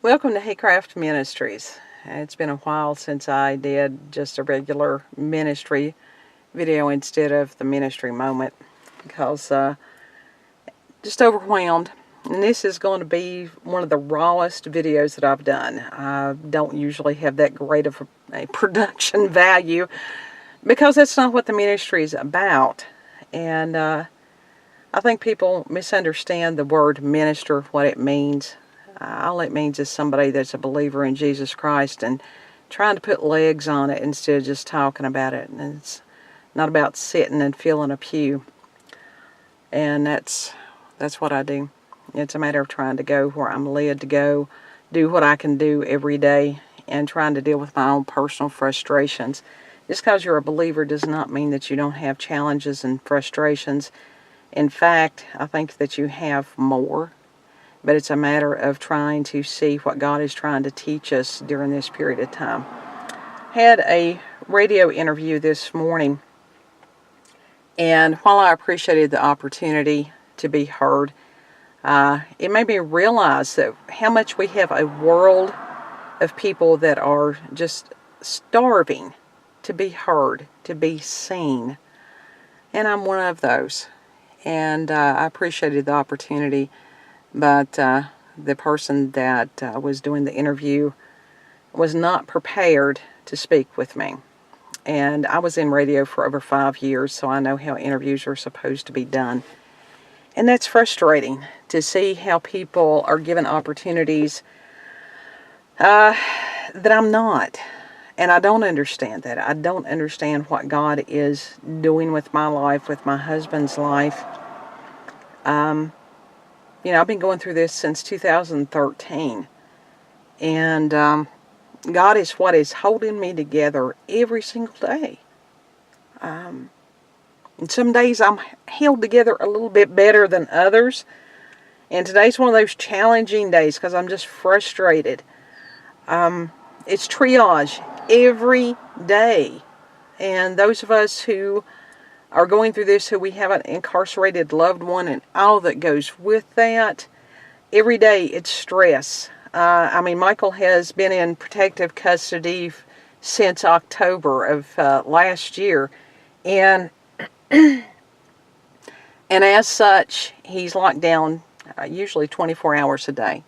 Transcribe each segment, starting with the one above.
Welcome to Haycraft Ministries. It's been a while since I did just a regular ministry video instead of the ministry moment because just overwhelmed. And this is going to be one of the rawest videos that I've done. I don't usually have that great of a production value because that's not what the ministry is about. And I think people misunderstand the word minister, what it means. All it means is somebody that's a believer in Jesus Christ and trying to put legs on it instead of just talking about it. And it's not about sitting and filling a pew. And that's what I do. It's a matter of trying to go where I'm led to go, do what I can do every day, and trying to deal with my own personal frustrations. Just because you're a believer does not mean that you don't have challenges and frustrations. In fact, I think that you have more. But it's a matter of trying to see what God is trying to teach us during this period of time. Had a radio interview this morning, and while I appreciated the opportunity to be heard, it made me realize that how much we have a world of people that are just starving to be heard, to be seen. And I'm one of those. And I appreciated the opportunity. But the person that was doing the interview was not prepared to speak with me. And I was in radio for over 5 years, so I know how interviews are supposed to be done. And that's frustrating to see how people are given opportunities that I'm not. And I don't understand that. I don't understand what God is doing with my life, with my husband's life. I've been going through this since 2013, and God is what is holding me together every single day. And some days I'm held together a little bit better than others, and today's one of those challenging days because I'm just frustrated. It's triage every day, and those of us who are going through this, who we have an incarcerated loved one and all that goes with that. Every day it's stress. Michael has been in protective custody since October of last year. And as such, he's locked down usually 24 hours a day.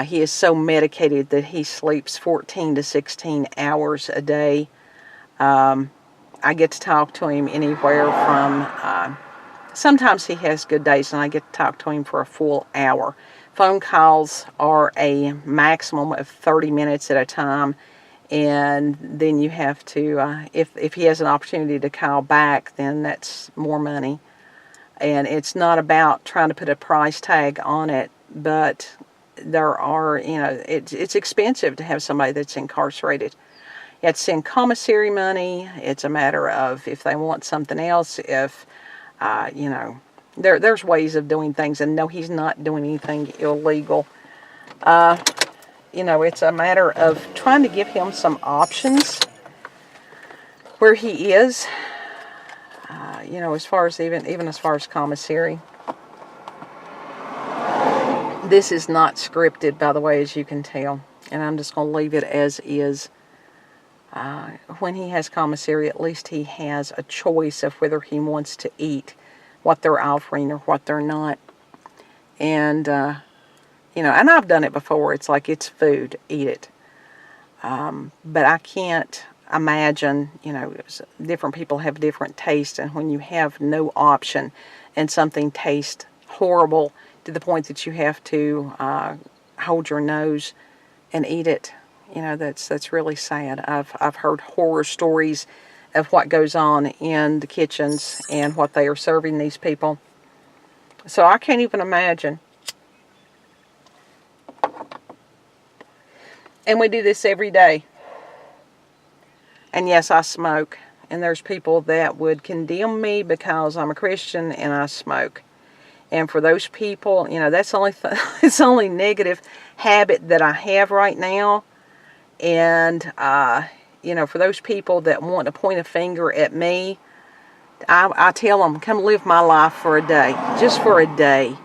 He is so medicated that he sleeps 14 to 16 hours a day. I get to talk to him anywhere from, sometimes he has good days and I get to talk to him for a full hour. Phone calls are a maximum of 30 minutes at a time, and then you have to, if he has an opportunity to call back, then that's more money. And it's not about trying to put a price tag on it, but there are, it's expensive to have somebody that's incarcerated. You have to send commissary money. It's a matter of if they want something else, if, there's ways of doing things. And no, he's not doing anything illegal. It's a matter of trying to give him some options where he is, as far as even as far as commissary. This is not scripted, by the way, as you can tell. And I'm just going to leave it as is. When he has commissary, at least he has a choice of whether he wants to eat what they're offering or what they're not. And, and I've done it before. It's like it's food, eat it. But I can't imagine, different people have different tastes. And when you have no option and something tastes horrible to the point that you have to hold your nose and eat it, that's really sad. I've heard horror stories of what goes on in the kitchens and what they are serving these people. So I can't even imagine. And we do this every day. And yes, I smoke. And there's people that would condemn me because I'm a Christian and I smoke. And for those people, that's it's the only negative habit that I have right now. And, for those people that want to point a finger at me, I tell them, come live my life for a day, just for a day.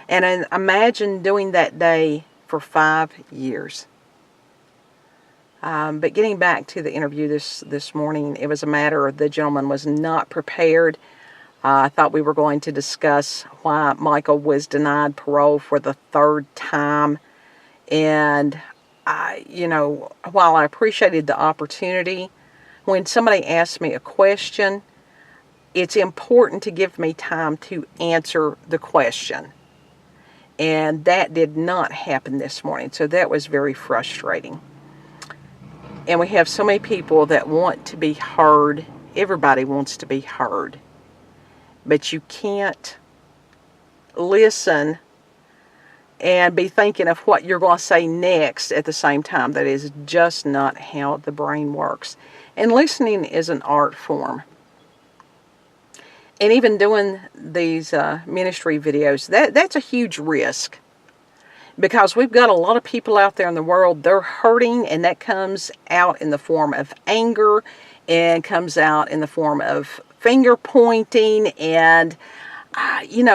And imagine doing that day for 5 years. But getting back to the interview this morning, it was a matter of the gentleman was not prepared. I thought we were going to discuss why Michael was denied parole for the 3rd time. And, while I appreciated the opportunity, when somebody asks me a question, it's important to give me time to answer the question. And that did not happen this morning, so that was very frustrating. And we have so many people that want to be heard. Everybody wants to be heard. But you can't listen and be thinking of what you're going to say next at the same time. That is just not how the brain works. And listening is an art form. And even doing these ministry videos, that's a huge risk. Because we've got a lot of people out there in the world, they're hurting, and that comes out in the form of anger, and comes out in the form of finger pointing, and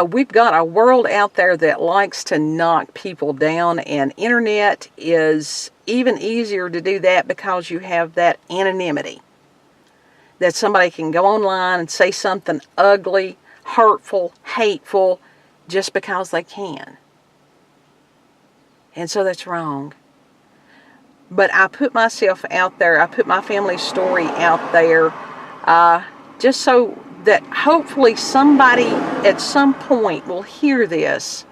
we've got a world out there that likes to knock people down, and internet is even easier to do that because you have that anonymity. That somebody can go online and say something ugly, hurtful, hateful, just because they can. And so that's wrong. But I put myself out there, I put my family's story out there, just so that hopefully somebody at some point will hear this,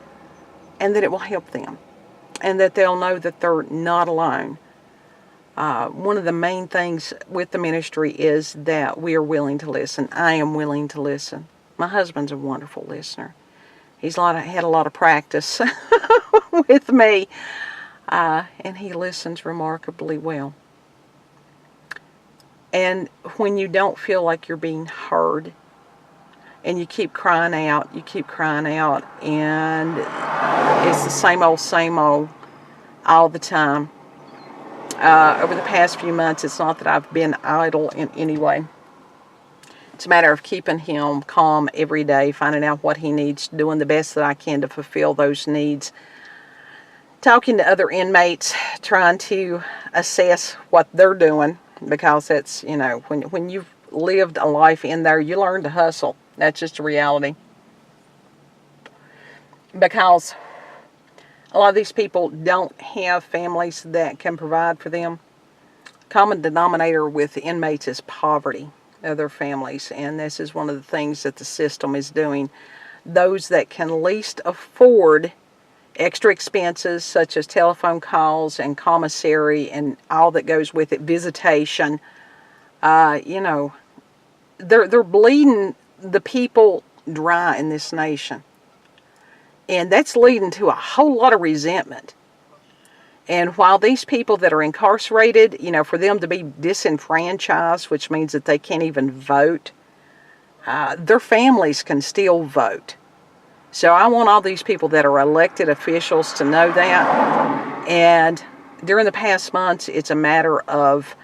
and that it will help them, and that they'll know that they're not alone. One of the main things with the ministry is that we are willing to listen. I am willing to listen. My husband's a wonderful listener. He's had a lot of practice with me, and he listens remarkably well. And when you don't feel like you're being heard, and you keep crying out, and it's the same old all the time. Over the past few months, it's not that I've been idle in any way. It's a matter of keeping him calm every day, finding out what he needs, doing the best that I can to fulfill those needs. Talking to other inmates, trying to assess what they're doing, because that's, when you've lived a life in there, you learn to hustle. That's just a reality. Because a lot of these people don't have families that can provide for them. Common denominator with the inmates is poverty of their families, and this is one of the things that the system is doing. Those that can least afford extra expenses such as telephone calls and commissary and all that goes with it, visitation, they're bleeding the people dry in this nation. And that's leading to a whole lot of resentment. And while these people that are incarcerated, for them to be disenfranchised, which means that they can't even vote, their families can still vote. So I want all these people that are elected officials to know that. And during the past months, it's a matter of,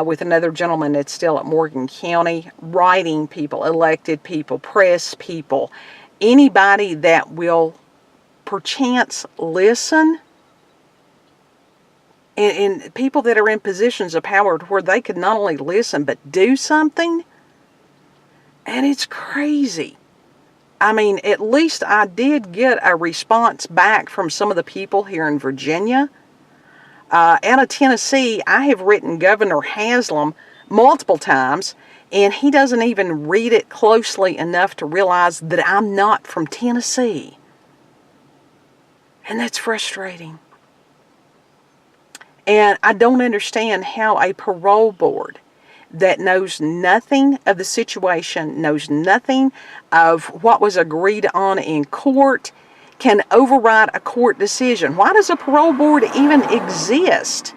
with another gentleman that's still at Morgan County, writing people, elected people, press people, anybody that will perchance listen, and people that are in positions of power where they could not only listen but do something. And it's crazy. I mean, at least I did get a response back from some of the people here in Virginia. Out of Tennessee, I have written Governor Haslam multiple times, and he doesn't even read it closely enough to realize that I'm not from Tennessee. And that's frustrating. And I don't understand how a parole board that knows nothing of the situation, knows nothing of what was agreed on in court, can override a court decision. Why does a parole board even exist?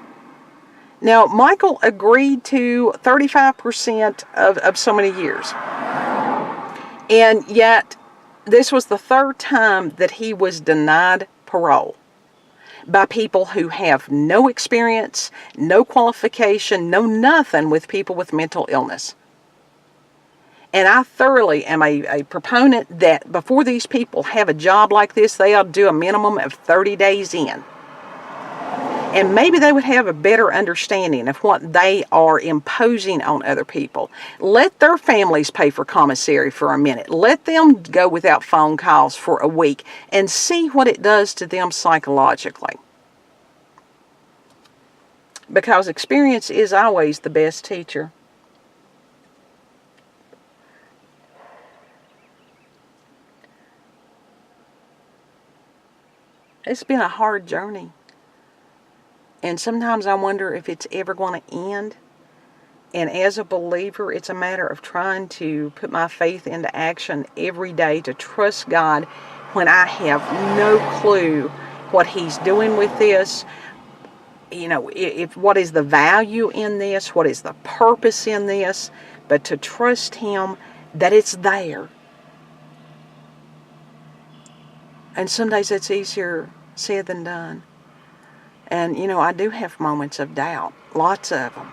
Now, Michael agreed to 35% of so many years. And yet, this was the 3rd time that he was denied parole by people who have no experience, no qualification, no nothing with people with mental illness. And I thoroughly am a proponent that before these people have a job like this, they ought to do a minimum of 30 days in. And maybe they would have a better understanding of what they are imposing on other people. Let their families pay for commissary for a minute. Let them go without phone calls for a week and see what it does to them psychologically. Because experience is always the best teacher. It's been a hard journey. And sometimes I wonder if it's ever going to end. And as a believer, it's a matter of trying to put my faith into action every day to trust God when I have no clue what He's doing with this. You know, what is the value in this? What is the purpose in this? But to trust Him that it's there. And some days it's easier said than done. And, you know, I do have moments of doubt. Lots of them.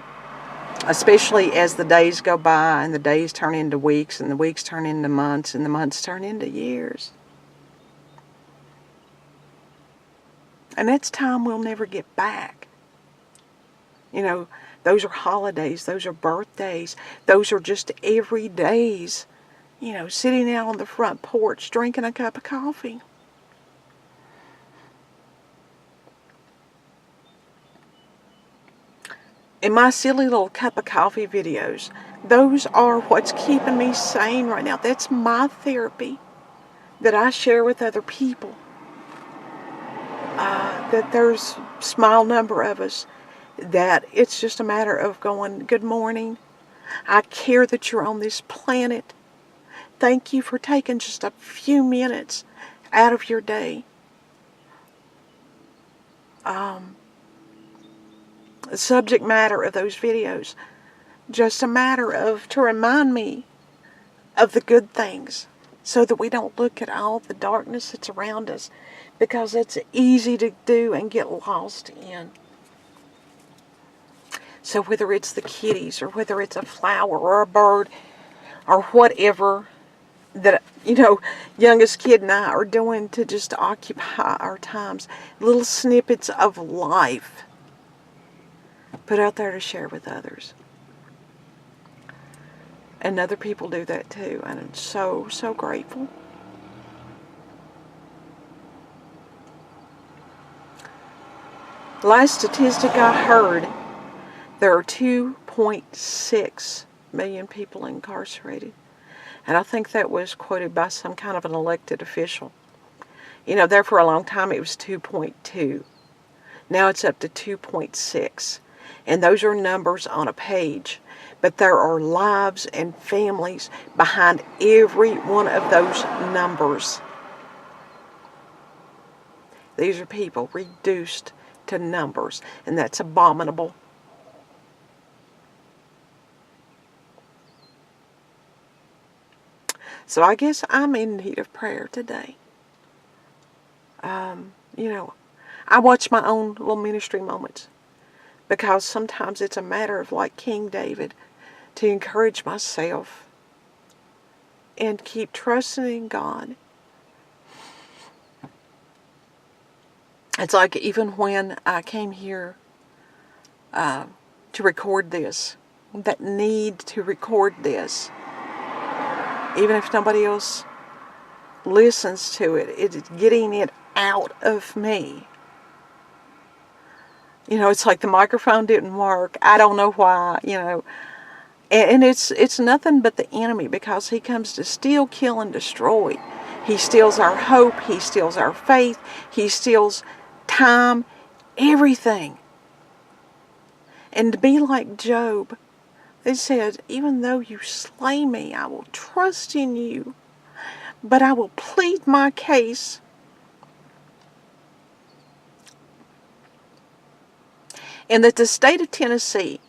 Especially as the days go by and the days turn into weeks and the weeks turn into months and the months turn into years. And that's time we'll never get back. You know, those are holidays. Those are birthdays. Those are just every days. You know, sitting out on the front porch drinking a cup of coffee. In my silly little cup of coffee videos, those are what's keeping me sane right now. That's my therapy that I share with other people. That there's a small number of us that it's just a matter of going, good morning. I care that you're on this planet. Thank you for taking just a few minutes out of your day. The subject matter of those videos, just a matter of to remind me of the good things so that we don't look at all the darkness that's around us, because it's easy to do and get lost in. So whether it's the kitties or whether it's a flower or a bird or whatever that, you know, youngest kid and I are doing to just occupy our times, little snippets of life put out there to share with others. And other people do that too, and I'm so, so grateful. Last statistic I heard, there are 2.6 million people incarcerated. And I think that was quoted by some kind of an elected official. You know, there for a long time it was 2.2. Now it's up to 2.6. And those are numbers on a page. But there are lives and families behind every one of those numbers. These are people reduced to numbers, and that's abominable. So I guess I'm in need of prayer today. You know, I watch my own little ministry moments, because sometimes it's a matter of, like King David, to encourage myself and keep trusting in God. It's like even when I came here to record this, that need to record this, even if nobody else listens to it, it's getting it out of me. You know, it's like the microphone didn't work. I don't know why, you know. And it's nothing but the enemy, because he comes to steal, kill, and destroy. He steals our hope. He steals our faith. He steals time, everything. And to be like Job, they said, even though you slay me, I will trust in you, but I will plead my case. And that the state of Tennessee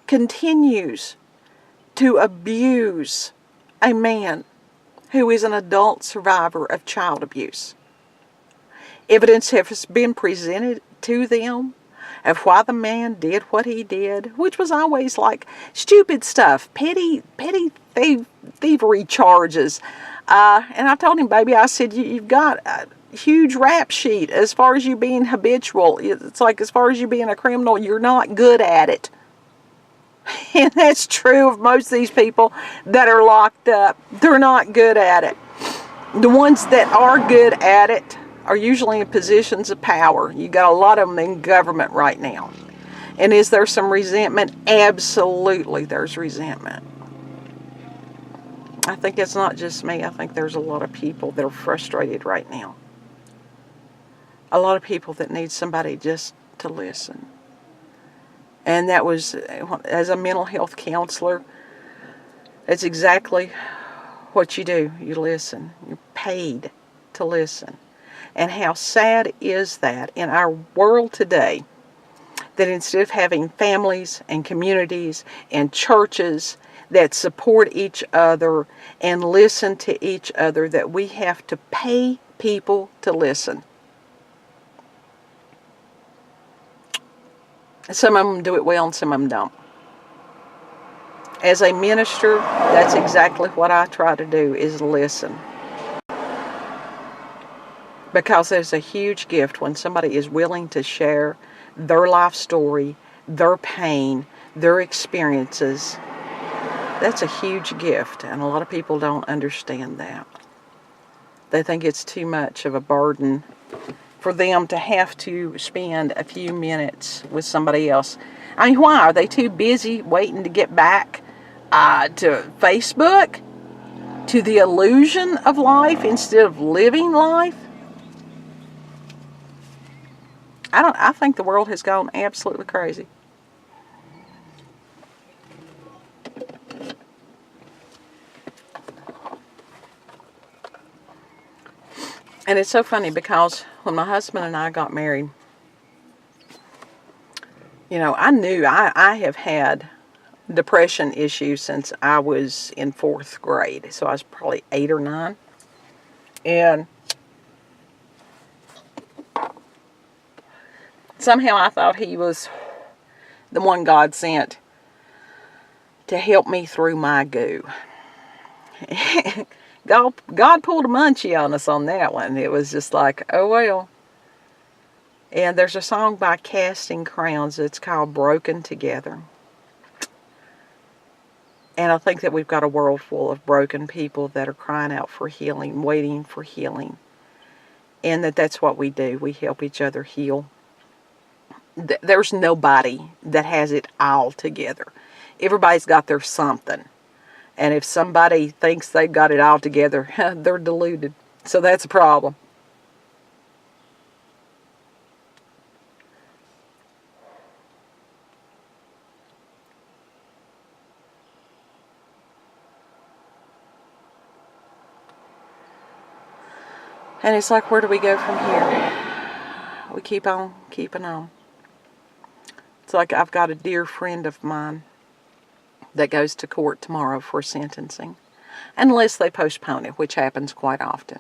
continues to abuse a man who is an adult survivor of child abuse. Evidence has been presented to them of why the man did what he did, which was always like stupid stuff, petty thievery charges. And I told him, baby, I said, you've got huge rap sheet as far as you being habitual. It's like as far as you being a criminal, you're not good at it. And that's true of most of these people that are locked up. They're not good at it. The ones that are good at it are usually in positions of power. You got a lot of them in government right now. And is there some resentment? Absolutely, there's resentment. I think it's not just me. I think there's a lot of people that are frustrated right now. A lot of people that need somebody just to listen. And that was, as a mental health counselor, it's exactly what you do. You listen. You're paid to listen. And how sad is that in our world today, that instead of having families and communities and churches that support each other and listen to each other, that we have to pay people to listen. Some of them do it well and some of them don't. As a minister, that's exactly what I try to do, is listen. Because there's a huge gift when somebody is willing to share their life story, their pain, their experiences. That's a huge gift, and a lot of people don't understand that. They think it's too much of a burden for them to have to spend a few minutes with somebody else. I mean, why? Are they too busy waiting to get back to Facebook? To the illusion of life instead of living life? I think the world has gone absolutely crazy. And it's so funny because when my husband and I got married, I knew I have had depression issues since I was in 4th grade. So I was probably 8 or 9. And somehow I thought he was the one God sent to help me through my goo. God pulled a munchie on us on that one. It was just like, oh well. And there's a song by Casting Crowns. It's called Broken Together. And I think that we've got a world full of broken people that are crying out for healing, waiting for healing. And that's what we do. We help each other heal. There's nobody that has it all together. Everybody's got their something. And if somebody thinks they've got it all together, they're deluded. So that's a problem. And it's like, where do we go from here? We keep on keeping on. It's like I've got a dear friend of mine that goes to court tomorrow for sentencing, unless they postpone it, which happens quite often.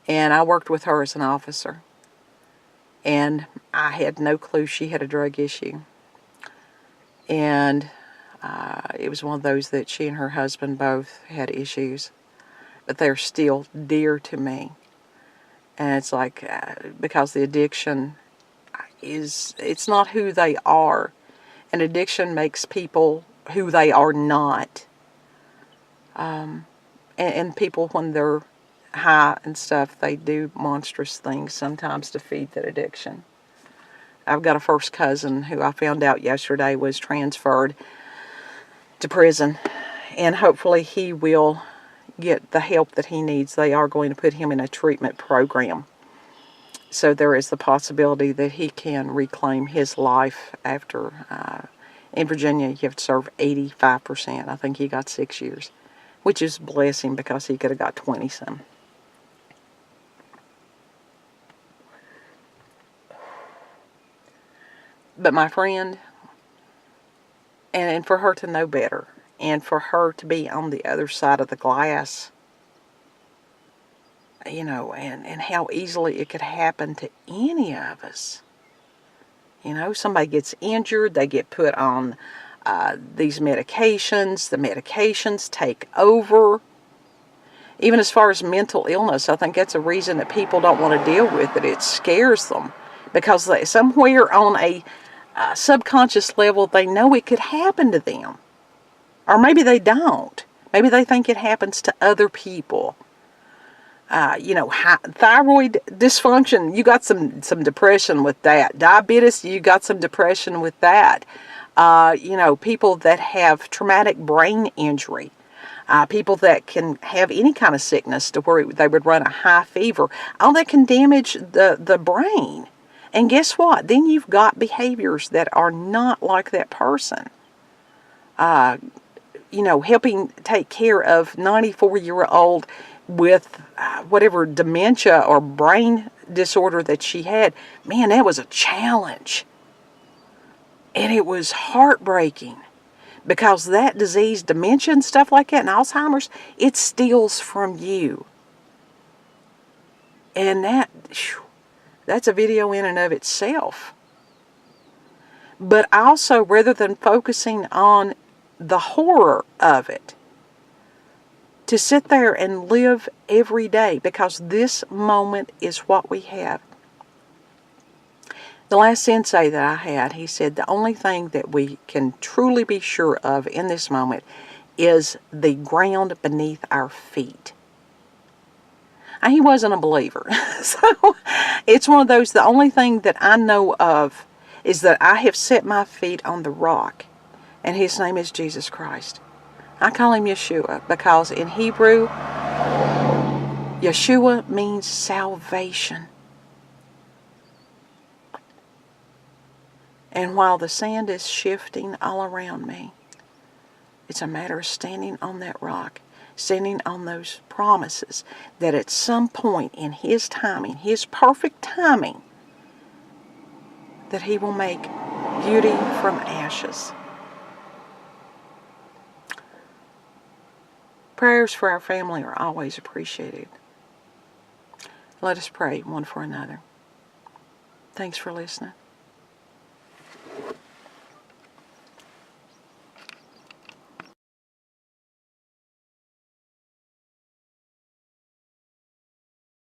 And I worked with her as an officer, and I had no clue she had a drug issue. And it was one of those that she and her husband both had issues, but they're still dear to me. And it's like, because the addiction it's not who they are. And addiction makes people who they are not. And people, when they're high and stuff, they do monstrous things sometimes to feed that addiction. I've got a first cousin who I found out yesterday was transferred to prison. And hopefully he will get the help that he needs. They are going to put him in a treatment program. So there is the possibility that he can reclaim his life after, in Virginia, you have to serve 85%. I think he got 6 years, which is a blessing because he could have got 20-some. But my friend, and for her to know better, and for her to be on the other side of the glass, and how easily it could happen to any of us. Somebody gets injured, they get put on these medications, the medications take over, Even as far as mental illness, I think that's a reason that people don't want to deal with it. It scares them because somewhere on a subconscious level, they know it could happen to them. Or maybe they don't. Maybe they think it happens to other people. Thyroid dysfunction, you got some depression with that. Diabetes, you got some depression with that. People that have traumatic brain injury. People that can have any kind of sickness to where they would run a high fever. All that can damage the brain. And guess what? Then you've got behaviors that are not like that person. Helping take care of 94-year-old with whatever dementia or brain disorder that she had. Man, that was a challenge. And it was heartbreaking. Because that disease, dementia and stuff like that, and Alzheimer's, it steals from you. And that's a video in and of itself. But also, rather than focusing on the horror of it, to sit there and live every day, because this moment is what we have. The last sensei that I had, he said the only thing that we can truly be sure of in this moment is the ground beneath our feet. And he wasn't a believer. So it's one of those, the only thing that I know of is that I have set my feet on the rock, and his name is Jesus Christ. I call him Yeshua because in Hebrew, Yeshua means salvation. And while the sand is shifting all around me, it's a matter of standing on that rock, standing on those promises that at some point in his timing, his perfect timing, that he will make beauty from ashes. Prayers for our family are always appreciated. Let us pray one for another. Thanks for listening.